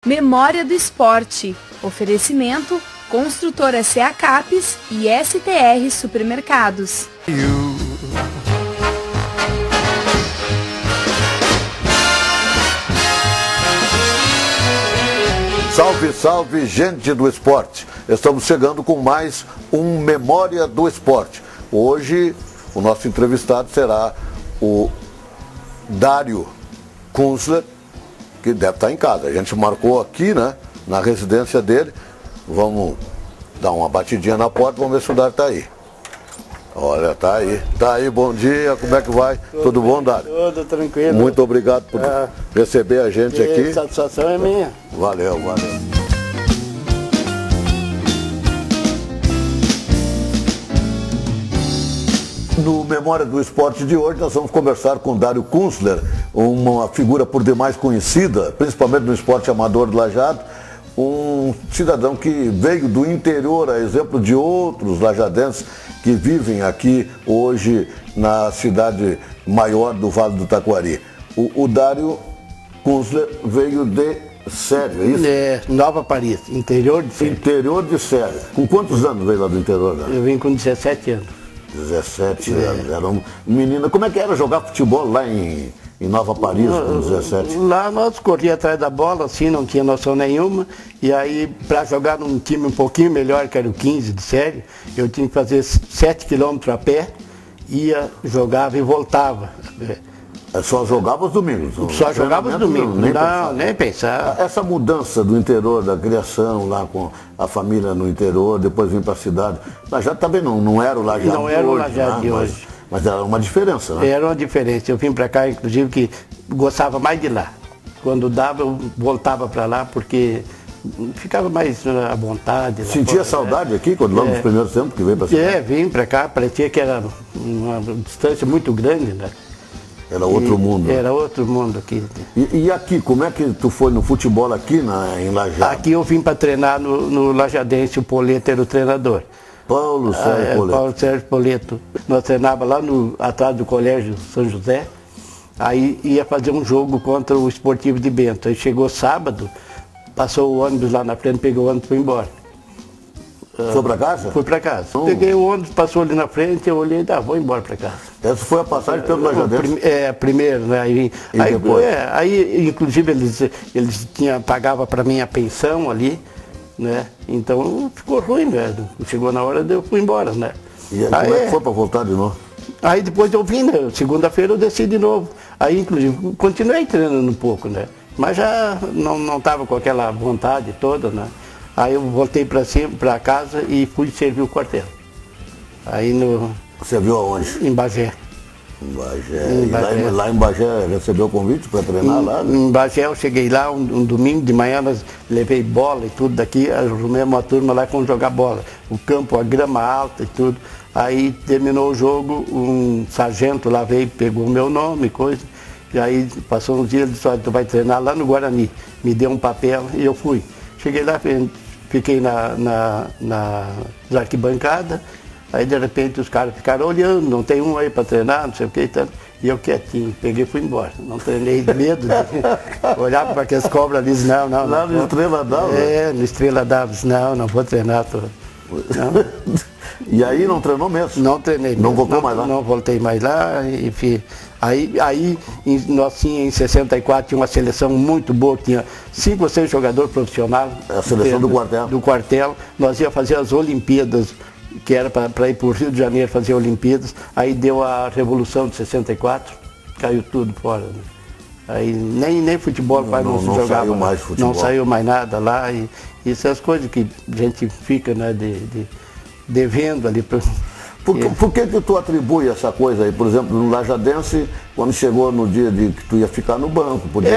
Memória do Esporte. Oferecimento, Construtora CA Capes e STR Supermercados. Salve, salve, gente do esporte. Estamos chegando com mais um Memória do Esporte. Hoje, o nosso entrevistado será o Dário Kunzler, que deve estar em casa. A gente marcou aqui, né, na residência dele. Vamos dar uma batidinha na porta, vamos ver se o Dário está aí. Olha, tá aí, bom dia, como é que vai? Tudo bom, Dário? Tudo tranquilo. Muito obrigado por receber a gente aqui. A satisfação é minha. Valeu. No Memória do Esporte de hoje, nós vamos conversar com Dário Kunzler, uma figura por demais conhecida, principalmente no esporte amador do Lajado, um cidadão que veio do interior, a exemplo de outros lajadenses que vivem aqui hoje na cidade maior do Vale do Taquari. O Dário Kunzler veio de Sério, é isso? É, Nova Paris, interior de Sério. Interior de Sério. Com quantos anos veio lá do interior, Dário? Eu vim com 17 anos. 17 anos, era uma menina. Como é que era jogar futebol lá em Nova Paris com 17? Lá nós corríamos atrás da bola, assim, não tinha noção nenhuma. E aí, para jogar num time um pouquinho melhor, que era o 15 de série, eu tinha que fazer 7 quilômetros a pé, ia, jogava e voltava. Só jogava os domingos? Só jogava os domingos, nem pensar. Essa mudança do interior, da criação lá com a família no interior, depois vir para a cidade, Lajado também não era o Lajado de hoje. Não era o Lajado de hoje. Mas era uma diferença, né? Era uma diferença. Eu vim para cá, inclusive, que gostava mais de lá. Quando dava, eu voltava para lá, porque ficava mais à vontade. Sentia saudade aqui, quando logo nos primeiros tempos que veio para a cidade? Vim para cá, parecia que era uma distância muito grande, né? Era outro mundo. Era outro mundo aqui. E aqui, como é que tu foi no futebol aqui em Lajado? Aqui eu vim para treinar no Lajadense, o Poleto era o treinador. Paulo Sérgio Poleto. Paulo Sérgio Poleto. Nós treinava lá atrás do Colégio São José, aí ia fazer um jogo contra o Esportivo de Bento. Aí chegou sábado, passou o ônibus lá na frente, pegou o ônibus e foi embora. Foi para casa? Fui para casa. Peguei o ônibus, passou ali na frente, eu olhei e vou embora para casa. Essa foi a passagem pelo Lajadense? Primeiro, né? Aí inclusive, eles pagavam para mim a pensão ali, né? Então ficou ruim, né? Chegou na hora, eu fui embora, né? E aí, como é que foi para voltar de novo? Aí depois eu vim, né? Segunda-feira eu desci de novo. Aí, inclusive, continuei treinando um pouco, né? Mas já não estava com aquela vontade toda, né? Aí eu voltei para casa e fui servir o quartel. Aí Você viu aonde? Em Bagé. Em Bagé. E lá em Bagé recebeu o convite para treinar lá? Né? Em Bagé eu cheguei lá um domingo de manhã, nós levei bola e tudo daqui, arrumei uma turma lá com jogar bola. O campo, a grama alta e tudo. Aí terminou o jogo, um sargento lá veio, pegou o meu nome e coisa. E aí passou uns dias, disse, tu vai treinar lá no Guarani. Me deu um papel e eu fui. Cheguei lá, fiquei na arquibancada, aí de repente os caras ficaram olhando, não tem um aí para treinar, não sei o que, e eu quietinho, peguei e fui embora. Não treinei de medo de olhar para aquelas cobras ali, disse, não. Lá no Estrela d'Água? No Estrela d'Água, disse, não vou treinar. Não. E aí não treinou mesmo? Não treinei mesmo. Não voltou mais lá? Não voltei mais lá, enfim. Aí nós tínhamos em 64 tinha uma seleção muito boa, que tinha 5 ou 6 jogadores profissionais. A seleção do quartel. Do quartel. Nós ia fazer as Olimpíadas, que era para ir para o Rio de Janeiro fazer Olimpíadas. Aí deu a Revolução de 64, caiu tudo fora. Né? Aí nem futebol não se jogava. Saiu mais futebol. Não saiu mais nada lá. E essas coisas que a gente fica, né, devendo ali. Por que tu atribui essa coisa aí? Por exemplo, no Lajadense, quando chegou no dia de que tu ia ficar no banco, podia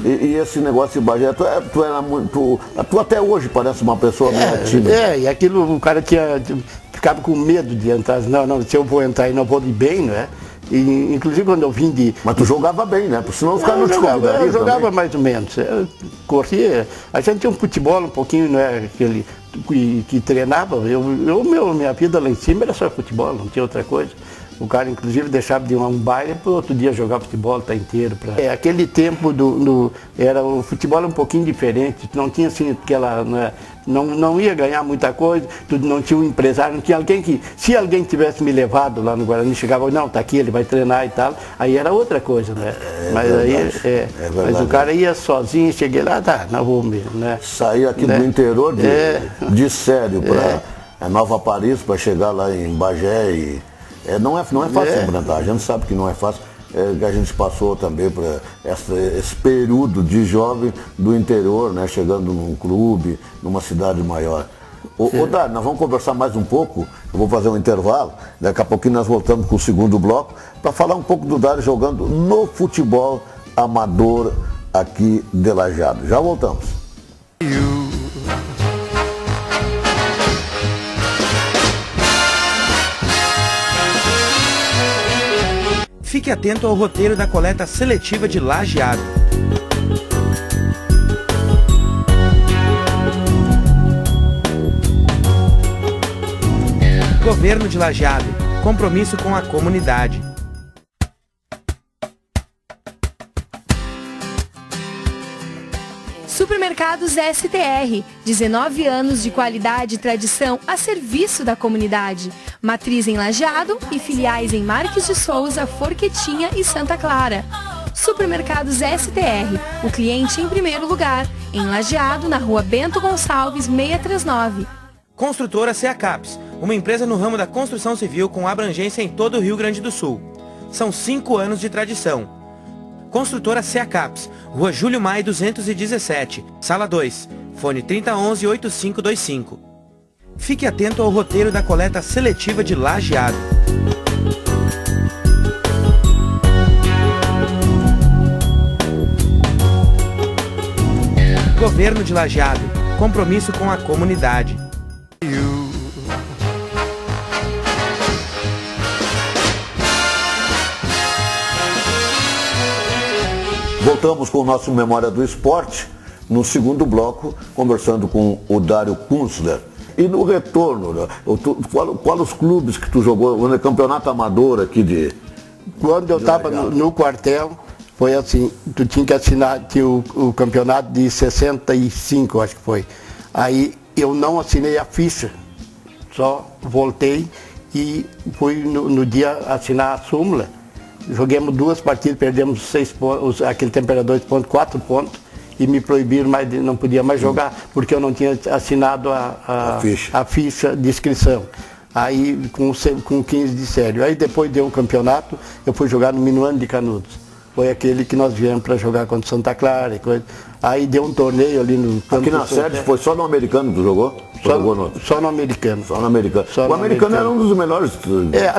e esse negócio de Bagé, tu até hoje parece uma pessoa meio tímida. E aquilo, o cara ficava com medo de entrar, não, se eu vou entrar e não vou ir bem, não é? E, inclusive quando eu vim de... Mas tu jogava bem, né? Porque senão os caras não te convidariam. Eu jogava mais ou menos. Eu corria. A gente tinha um futebol um pouquinho, não é? Aquele que treinava. Minha vida lá em cima era só futebol, não tinha outra coisa. O cara, inclusive, deixava de um baile para o outro dia jogar futebol tá inteiro. Aquele tempo o futebol era um pouquinho diferente, não tinha assim aquela... Né, não ia ganhar muita coisa, não tinha um empresário, não tinha alguém que... Se alguém tivesse me levado lá no Guarani, chegava, não, tá aqui, ele vai treinar e tal, aí era outra coisa, né? Mas o cara ia sozinho, cheguei lá, tá, não vou mesmo, né? Sair aqui do interior de Sério para Nova Paris, para chegar lá em Bagé e... não é fácil enfrentar, a gente sabe que não é fácil, que a gente passou também para esse período de jovem do interior, né, chegando num clube, numa cidade maior. Ô Dário, nós vamos conversar mais um pouco, eu vou fazer um intervalo, daqui a pouquinho nós voltamos com o segundo bloco, para falar um pouco do Dário jogando no futebol amador aqui de Lajeado. Já voltamos. Fique atento ao roteiro da coleta seletiva de Lajeado. Governo de Lajeado. Compromisso com a comunidade. Supermercados STR, 19 anos de qualidade e tradição a serviço da comunidade. Matriz em Lajeado e filiais em Marques de Souza, Forquetinha e Santa Clara. Supermercados STR, o cliente em primeiro lugar, em Lajeado, na rua Bento Gonçalves, 639. Construtora CEACAPS, uma empresa no ramo da construção civil com abrangência em todo o Rio Grande do Sul. São 5 anos de tradição. Construtora CEACAPS, Rua Júlio Maia 217, Sala 2, fone 3011-8525. Fique atento ao roteiro da coleta seletiva de Lajeado. Governo de Lajeado. Compromisso com a comunidade. Voltamos com o nosso Memória do Esporte, no segundo bloco, conversando com o Dário Kunstler. E no retorno, qual os clubes que tu jogou no campeonato amador aqui de... Quando eu estava no quartel, foi assim, tu tinha que assinar o campeonato de 65, acho que foi. Aí eu não assinei a ficha, só voltei e fui no dia assinar a súmula. Joguemos 2 partidas, perdemos 6 pontos, aquele tempo era 2 pontos, 4 pontos, e me proibiram, não podia mais jogar, porque eu não tinha assinado a ficha de inscrição. Aí com 15 de sério. Aí depois deu um campeonato, eu fui jogar no Minuano de Canudos. Foi aquele que nós viemos para jogar contra Santa Clara e coisa. Aí deu um torneio ali no campo. Aqui na sede foi só no americano que tu jogou? Só no americano. Só no americano. O americano era um dos melhores.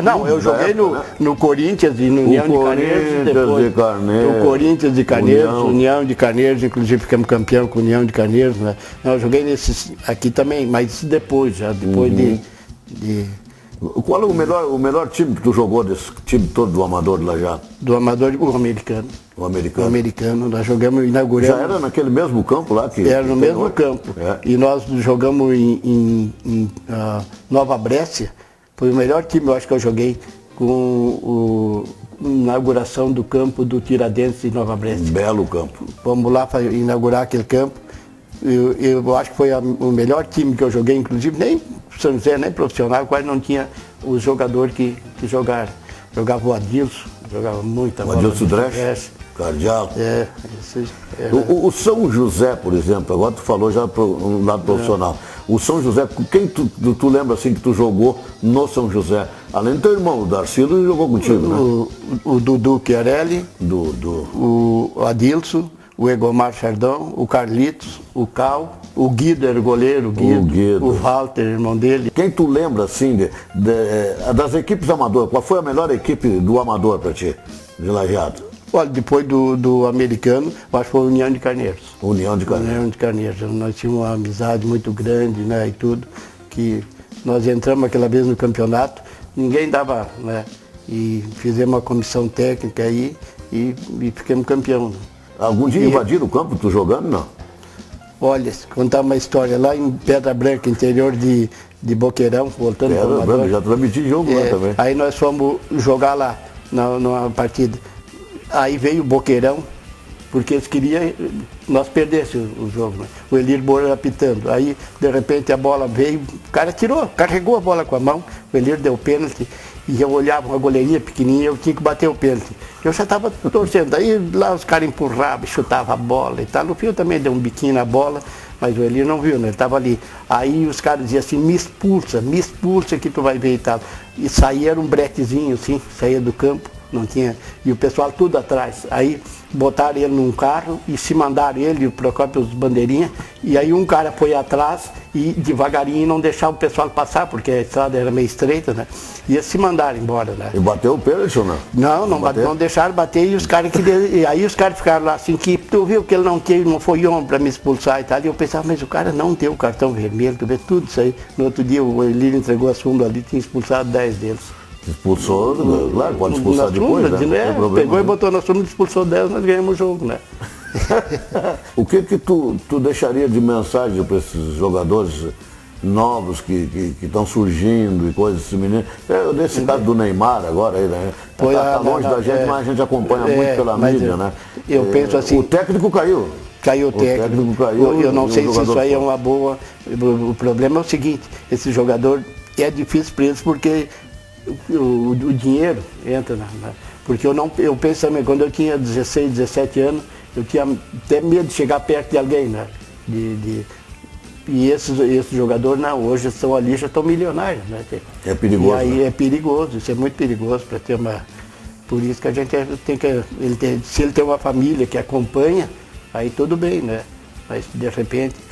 Não, eu joguei no Corinthians e no União de Carneiros. No Corinthians de Carneiros, União de Carneiros, inclusive ficamos campeão com União de Carneiros. Né? Eu joguei nesses aqui também, mas depois de... Qual é o melhor time que tu jogou desse time todo do Amador de Lajeado? Do Amador, o americano. O americano. O americano, nós jogamos, inauguramos... Já era naquele mesmo campo lá? Era no mesmo campo. E nós jogamos em Nova Brécia. Foi o melhor time, eu acho que eu joguei, com a inauguração do campo do Tiradentes de Nova Brécia. Belo campo. Vamos lá para inaugurar aquele campo. Eu acho que foi o melhor time que eu joguei, inclusive nem São José, nem profissional, quase não tinha os jogadores que jogaram. Jogava o Adilson, jogava muita bola. O Adilson Dresch, Cardial. O São José, por exemplo, agora tu falou já no lado profissional. O São José, quem tu lembra assim que tu jogou no São José? Além do teu irmão, o Darcilo, jogou contigo, né? O Dudu Chiarelli, o Adilson, o Egomar Chardão, o Carlitos, o Cal, o Guido era o goleiro, o Walter, irmão dele. Quem tu lembra, assim, das equipes amadoras, qual foi a melhor equipe do amador para ti, de Lajeado? Olha, depois do americano, eu acho que foi a União de Carneiros. União de Carneiros. União de Carneiros. Nós tínhamos uma amizade muito grande, né, e tudo, que nós entramos aquela vez no campeonato, ninguém dava, né, e fizemos uma comissão técnica aí e ficamos campeão. Algum dia invadiram o campo, tu jogando, não? Olha, contar uma história lá em Pedra Branca, interior de Boqueirão, voltando para o Amador. Já transmiti jogo lá também. Aí nós fomos jogar lá, numa partida. Aí veio o Boqueirão, porque eles queriam nós perdêssemos o jogo, né? O Elir Moura apitando. Aí, de repente, a bola veio, o cara tirou, carregou a bola com a mão, o Elir deu pênalti, e eu olhava uma goleirinha pequenininha, eu tinha que bater o pênalti. Eu já estava torcendo, aí lá os caras empurravam, chutavam a bola e tal. No fim eu também dei um biquinho na bola, mas o Elir não viu, né? Ele estava ali. Aí os caras diziam assim, me expulsa que tu vai ver e tal. E saía, era um bretezinho assim, saía do campo. Não tinha, e o pessoal tudo atrás. Aí botaram ele num carro e se mandaram ele e o Procópio, os bandeirinhas, e aí um cara foi atrás e devagarinho não deixava o pessoal passar, porque a estrada era meio estreita, né? E eles se mandaram embora, né? E bateu o pênalti ou não? Não deixaram bater e os caras e aí os caras ficaram lá assim, que tu viu que ele não foi homem para me expulsar e tal. E eu pensava, mas o cara não deu o cartão vermelho, tu vê tudo isso aí. No outro dia o Elir entregou a súmula ali, tinha expulsado 10 deles. Expulsou, claro, pode expulsar depois, súmula, né? Pegou e botou na súmula, expulsou 10, nós ganhamos o jogo, né? O que tu deixaria de mensagem para esses jogadores novos que estão surgindo e coisas assim, menino? Nesse caso do Neymar agora, aí, né? Tá longe da gente, mas a gente acompanha muito pela mídia, né? Eu penso assim... O técnico caiu. Caiu o técnico caiu, eu não sei se isso aí é uma boa... O problema é o seguinte, esse jogador é difícil para eles porque... O dinheiro entra porque eu penso também, quando eu tinha 16, 17 anos, eu tinha até medo de chegar perto de alguém, né? E esses jogadores não, hoje estão ali, já estão milionários, né? É perigoso. E aí né? É perigoso, isso é muito perigoso para ter uma. Por isso que a gente tem que. Se ele tem uma família que acompanha, aí tudo bem, né? Mas de repente.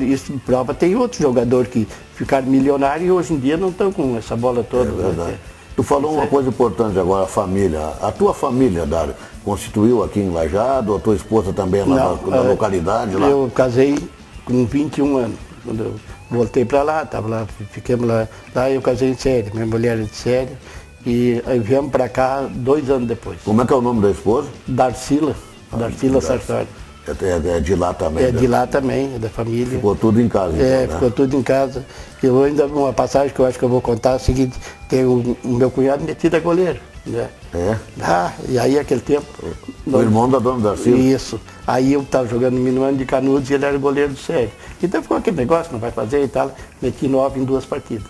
Isso prova, tem outros jogadores que ficaram milionários e hoje em dia não estão com essa bola toda. É verdade. Tu falou uma coisa importante agora, a família. A tua família, Dário, constituiu aqui em Lajeado, a tua esposa também lá na localidade? Lá? Eu casei com 21 anos. Quando eu voltei para lá, ficamos lá, eu casei em Séria, minha mulher é de Séria. E aí viemos para cá 2 anos depois. Como é que é o nome da esposa? Darcila Sartori. É de lá também? É de lá também, é da família. Ficou tudo em casa, então, né? Ficou tudo em casa. Eu ainda, uma passagem que eu acho que eu vou contar é o seguinte, tem o meu cunhado metido a goleiro, né? É? E aí aquele tempo... O irmão da dona Darcila? Isso. Aí eu estava jogando no Minuano de Canudos e ele era goleiro do Sério. Então ficou aquele negócio, não vai fazer e tal. Meti 9 em 2 partidas.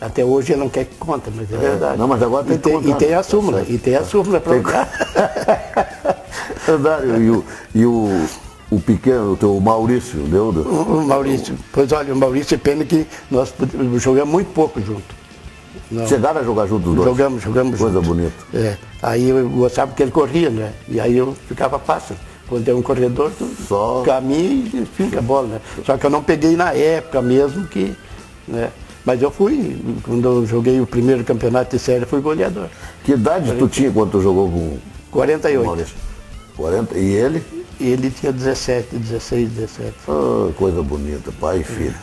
Até hoje ele não quer que conta, mas é verdade. Não, mas agora tem que contar. E tem a súmula, para contar. Dário, o pequeno, o Maurício, deu? O Maurício, pois olha, o Maurício é pena que nós jogamos muito pouco junto. Chegaram a jogar juntos os dois? Jogamos Coisa junto. bonita. Aí eu gostava porque ele corria, né? E aí eu ficava fácil. Quando é um corredor, tu caminha e fica a bola, né? Só que eu não peguei na época mesmo que... Né? Mas eu fui, quando eu joguei o primeiro campeonato de série, fui goleador. Que idade tu tinha quando tu jogou com 48. O Maurício? 40. E ele? Ele tinha 16, 17. Coisa bonita, pai e filho.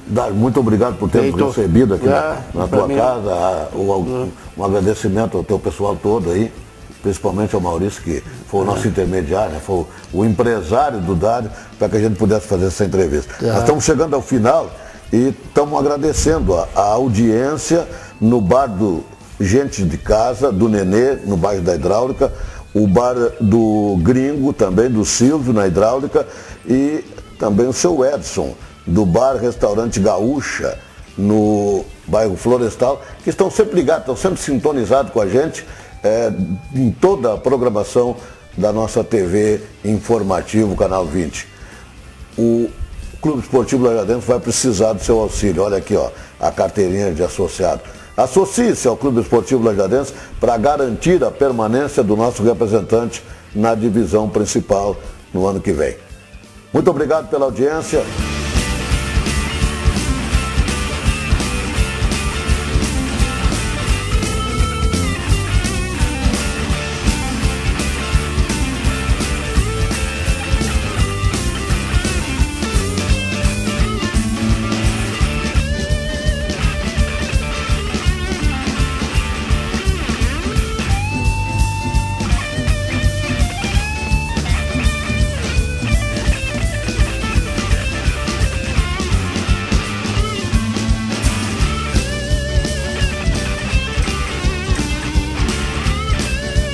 Dário, muito obrigado por ter nos recebido aqui na tua casa. Um agradecimento ao teu pessoal todo aí, principalmente ao Maurício, que foi o nosso intermediário, né? Foi o empresário do Dário, para que a gente pudesse fazer essa entrevista. Nós estamos chegando ao final e estamos agradecendo a audiência no bar do Gente de Casa, do Nenê, no bairro da Hidráulica, o bar do Gringo, também do Silvio, na Hidráulica, e também o seu Edson, do bar Restaurante Gaúcha, no bairro Florestal, que estão sempre ligados, estão sempre sintonizados com a gente em toda a programação da nossa TV Informativo, Canal 20. O Clube Esportivo Lajadense vai precisar do seu auxílio. Olha aqui, ó, a carteirinha de associado. Associe-se ao Clube Esportivo Lajadense para garantir a permanência do nosso representante na divisão principal no ano que vem. Muito obrigado pela audiência.